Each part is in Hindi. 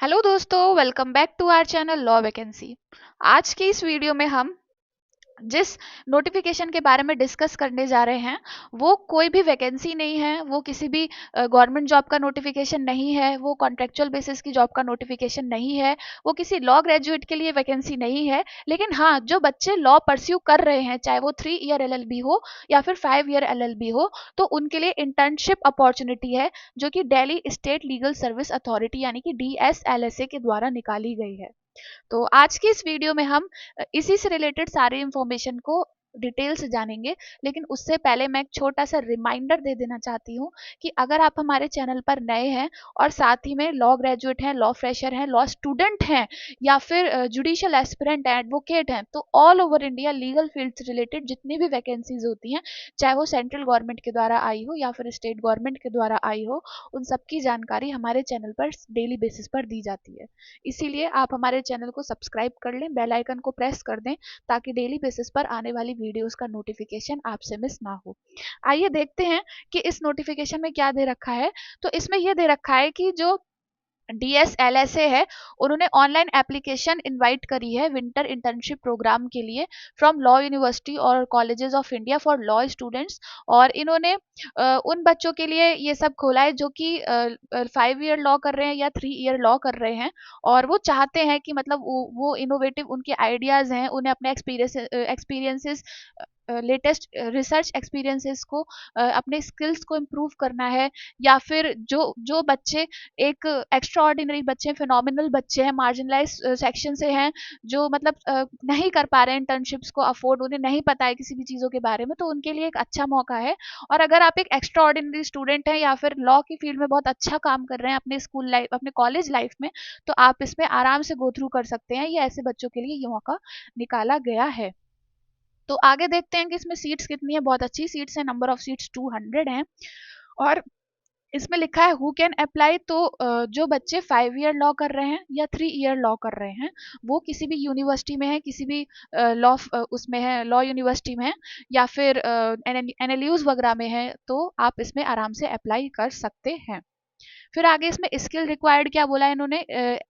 हेलो दोस्तों, welcome back to our channel law vacancy. आज की इस वीडियो में हम जिस नोटिफिकेशन के बारे में डिस्कस करने जा रहे हैं वो कोई भी वैकेंसी नहीं है। वो किसी भी गवर्नमेंट जॉब का नोटिफिकेशन नहीं है। वो कॉन्ट्रेक्चुअल बेसिस की जॉब का नोटिफिकेशन नहीं है। वो किसी लॉ ग्रेजुएट के लिए वैकेंसी नहीं है। लेकिन हाँ, जो बच्चे लॉ परस्यू कर रहे हैं, चाहे वो 3 ईयर LLB हो या फिर 5 ईयर LLB हो, तो उनके लिए इंटर्नशिप अपॉर्चुनिटी है, जो कि Delhi state legal service authority यानी कि DSLSA के द्वारा निकाली गई है। तो आज की इस वीडियो में हम इसी से रिलेटेड सारी इंफॉर्मेशन को डिटेल से जानेंगे। लेकिन उससे पहले मैं एक छोटा सा रिमाइंडर दे देना चाहती हूँ कि अगर आप हमारे चैनल पर नए हैं और साथ ही में लॉ ग्रेजुएट हैं, लॉ फ्रेशर हैं, लॉ स्टूडेंट हैं या फिर जुडिशियल एस्पिरेंट एडवोकेट हैं, तो all over India legal field से रिलेटेड जितनी भी वैकेंसीज होती हैं, चाहे वो सेंट्रल गवर्नमेंट के द्वारा आई हो या फिर स्टेट गवर्नमेंट के द्वारा आई हो, उन सबकी जानकारी हमारे चैनल पर डेली बेसिस पर दी जाती है। इसीलिए आप हमारे चैनल को सब्सक्राइब कर लें, बेल आइकन को प्रेस कर दें, ताकि डेली बेसिस पर आने वाली वीडियोस का नोटिफिकेशन आपसे मिस ना हो। आइए देखते हैं कि इस नोटिफिकेशन में क्या दे रखा है। तो इसमें यह दे रखा है कि जो DSLSA है, उन्होंने ऑनलाइन एप्लीकेशन इनवाइट करी है विंटर इंटर्नशिप प्रोग्राम के लिए फ्रॉम लॉ यूनिवर्सिटी और colleges of India for law students. और इन्होंने उन बच्चों के लिए ये सब खोला है जो कि 5 ईयर लॉ कर रहे हैं या 3 ईयर लॉ कर रहे हैं, और वो चाहते हैं कि मतलब वो इनोवेटिव उनके आइडियाज हैं, उन्हें अपने एक्सपीरियंसेस, लेटेस्ट रिसर्च एक्सपीरियंसेस को, अपने स्किल्स को इम्प्रूव करना है। या फिर जो जो बच्चे एक एक्स्ट्रा ऑर्डिनरी बच्चे हैं, फिनोमिनल बच्चे हैं, मार्जिनलाइज सेक्शन से हैं, जो मतलब नहीं कर पा रहे हैं इंटर्नशिप्स को अफोर्ड, उन्हें नहीं पता है किसी भी चीज़ों के बारे में, तो उनके लिए एक अच्छा मौका है। और अगर आप एक एक्स्ट्रा ऑर्डिनरी स्टूडेंट हैं या फिर लॉ की फील्ड में बहुत अच्छा काम कर रहे हैं अपने स्कूल लाइफ, अपने कॉलेज लाइफ में, तो आप इसमें आराम से गो थ्रू कर सकते हैं। ये ऐसे बच्चों के लिए ये मौका निकाला गया है। तो आगे देखते हैं कि इसमें सीट्स कितनी है। बहुत अच्छी सीट्स है, नंबर ऑफ सीट्स 200 हैं। और इसमें लिखा है हु कैन अप्लाई। तो जो बच्चे 5 ईयर लॉ कर रहे हैं या 3 ईयर लॉ कर रहे हैं, वो किसी भी यूनिवर्सिटी में है, किसी भी लॉ उसमें है, लॉ यूनिवर्सिटी में है, या फिर NLUs वगैरह में है, तो आप इसमें आराम से अप्लाई कर सकते हैं। फिर आगे इसमें स्किल रिक्वायर्ड क्या बोला है इन्होंने,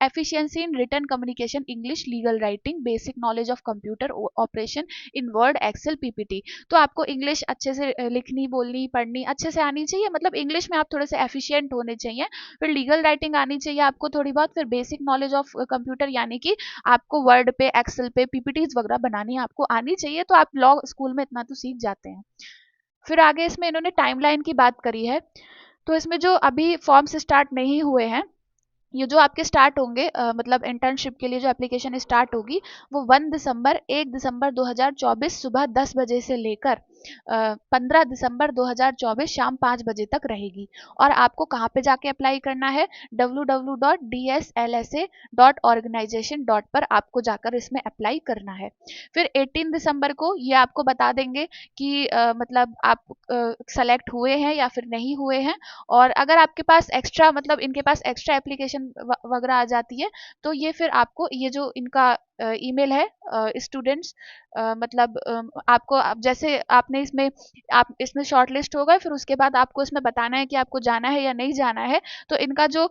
efficiency in written communication, English, legal writing, basic knowledge of computer operation in Word, Excel, PPT। तो आपको इंग्लिश अच्छे से लिखनी, बोलनी, पढ़नी अच्छे से आनी चाहिए, मतलब इंग्लिश में आप थोड़े से एफिशिएंट होने चाहिए। फिर लीगल राइटिंग आनी चाहिए आपको थोड़ी बहुत। फिर बेसिक नॉलेज ऑफ कंप्यूटर, यानी कि आपको वर्ड पे, एक्सेल पे PPTs वगैरह बनानी आपको आनी चाहिए। तो आप लॉ स्कूल में इतना तो सीख जाते हैं। फिर आगे इसमें इन्होंने टाइमलाइन की बात करी है। तो इसमें जो अभी फॉर्म्स स्टार्ट नहीं हुए हैं, ये जो आपके स्टार्ट होंगे, मतलब इंटर्नशिप के लिए जो एप्लीकेशन स्टार्ट होगी, वो 1 दिसंबर 2024 सुबह 10 बजे से लेकर 15 दिसंबर 2024 शाम 5 बजे तक रहेगी। और आपको कहाँ पे जाके अप्लाई करना है, www.dslsa.organization. पर आपको जाकर इसमें अप्लाई करना है। फिर 18 दिसंबर को ये आपको बता देंगे कि मतलब आप सेलेक्ट हुए हैं या फिर नहीं हुए हैं। और अगर आपके पास एक्स्ट्रा, मतलब इनके पास एक्स्ट्रा एप्लीकेशन वगैरह आ जाती है, तो ये फिर आपको ये जो इनका ईमेल है, स्टूडेंट्स, मतलब आपको जैसे आपने इसमें, आप इसमें शॉर्ट लिस्ट हो गए, फिर उसके बाद आपको इसमें बताना है कि आपको जाना है या नहीं जाना है। तो इनका जो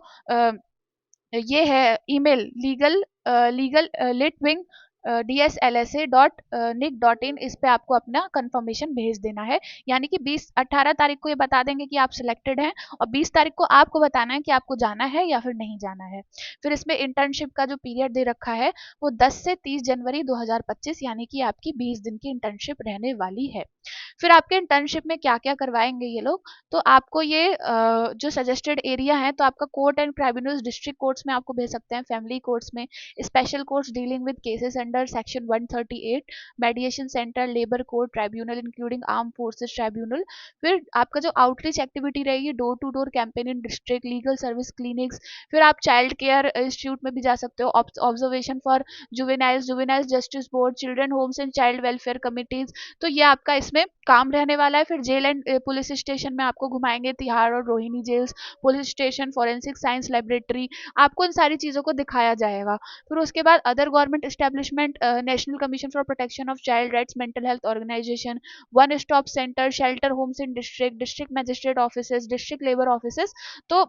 ये है email, legal legal lit wing DSLSA.nic.in, इस पे आपको अपना कंफर्मेशन भेज देना है। यानी कि 18 तारीख को ये बता देंगे कि आप सिलेक्टेड हैं, और 20 तारीख को आपको बताना है कि आपको जाना है या फिर नहीं जाना है। फिर इसमें इंटर्नशिप का जो पीरियड दे रखा है, वो 10 से 30 जनवरी 2025, यानी कि आपकी 20 दिन की इंटर्नशिप रहने वाली है। फिर आपके इंटर्नशिप में क्या क्या करवाएंगे ये लोग, तो आपको ये जो सजेस्टेड एरिया है, तो आपका court and tribunals, district courts में आपको भेज सकते हैं, फैमिली कोर्ट्स में, special courts dealing with cases under section 138, mediation centre, labour court tribunal including arm forces tribunal. फिर आपका जो आउटरीच एक्टिविटी रहेगी, door to door campaign in district, legal service clinics. फिर आप चाइल्ड केयर इंस्टीट्यूट में भी जा सकते हो, observation for juveniles, juveniles justice board, children homes and child welfare committees. तो ये आपका इसमें काम रहने वाला है। फिर जेल एंड पुलिस स्टेशन में आपको घुमाएंगे, तिहाड़ और Rohini jails, police station, forensic science laboratory, आपको इन सारी चीज़ों को दिखाया जाएगा। फिर उसके बाद other government establishment, national commission for protection of child rights, mental health organisation, one stop centre, shelter homes in district, district magistrate office, district labour office. तो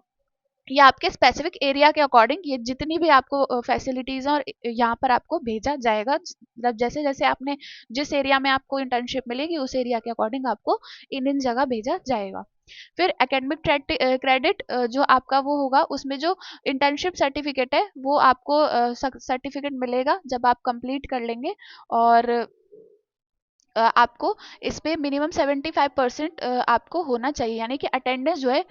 या आपके स्पेसिफिक एरिया के अकॉर्डिंग ये जितनी भी आपको फैसिलिटीज़ हैं और यहाँ पर आपको भेजा जाएगा, मतलब जैसे जैसे आपने जिस एरिया में आपको इंटर्नशिप मिलेगी उस एरिया के अकॉर्डिंग आपको इन इन जगह भेजा जाएगा। फिर एकेडमिक क्रेडिट जो आपका वो होगा, उसमें जो इंटर्नशिप सर्टिफिकेट है वो आपको सर्टिफिकेट मिलेगा जब आप कंप्लीट कर लेंगे। और आपको इस पे मिनिमम 75% आपको होना चाहिए, यानी कि अटेंडेंस जो है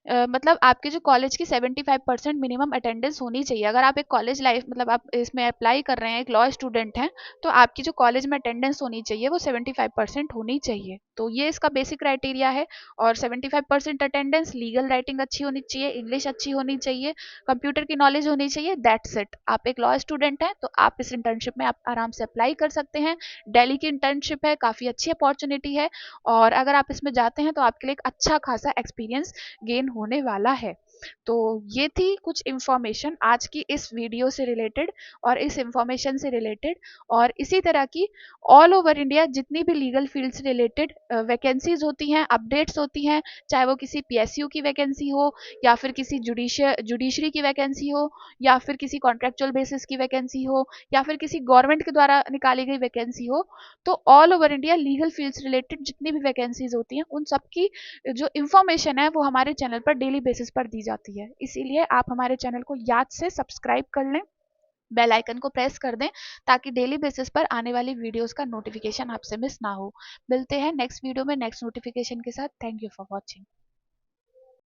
मतलब आपके जो कॉलेज की 75% मिनिमम अटेंडेंस होनी चाहिए। अगर आप एक कॉलेज लाइफ मतलब आप इसमें अप्लाई कर रहे हैं, एक लॉ स्टूडेंट हैं, तो आपकी जो कॉलेज में अटेंडेंस होनी चाहिए वो 75% होनी चाहिए। तो ये इसका बेसिक क्राइटेरिया है। और 75% अटेंडेंस, लीगल राइटिंग अच्छी होनी चाहिए, इंग्लिश अच्छी होनी चाहिए, कंप्यूटर की नॉलेज होनी चाहिए, दैट्स इट। आप एक लॉ स्टूडेंट हैं तो आप इस इंटर्नशिप में आप आराम से अप्लाई कर सकते हैं। दिल्ली की इंटर्नशिप है, काफ़ी अच्छी अपॉर्चुनिटी है, और अगर आप इसमें जाते हैं तो आपके लिए एक अच्छा खासा एक्सपीरियंस गेन होने वाला है। तो ये थी कुछ इंफॉर्मेशन आज की इस वीडियो से रिलेटेड और इस इंफॉर्मेशन से रिलेटेड। और इसी तरह की ऑल ओवर इंडिया जितनी भी लीगल फील्ड से रिलेटेड वैकेंसीज होती हैं, अपडेट्स होती हैं, चाहे वो किसी पीएसयू की वैकेंसी हो, या फिर किसी जुडिशरी की वैकेंसी हो, या फिर किसी कॉन्ट्रेक्चुअल बेसिस की वैकेंसी हो, या फिर किसी गवर्नमेंट के द्वारा निकाली गई वैकेंसी हो, तो all over India legal field से रिलेटेड जितनी भी वैकेंसीज होती हैं उन सब की जो इन्फॉर्मेशन है वो हमारे चैनल पर डेली बेसिस पर दी जाती है। इसीलिए आप हमारे चैनल को याद से सब्सक्राइब कर लें, बेल आइकन को प्रेस कर दें, ताकि डेली बेसिस पर आने वाली वीडियोस का नोटिफिकेशन आपसे मिस ना हो। मिलते हैं नेक्स्ट वीडियो में नेक्स्ट नोटिफिकेशन के साथ। Thank you for watching.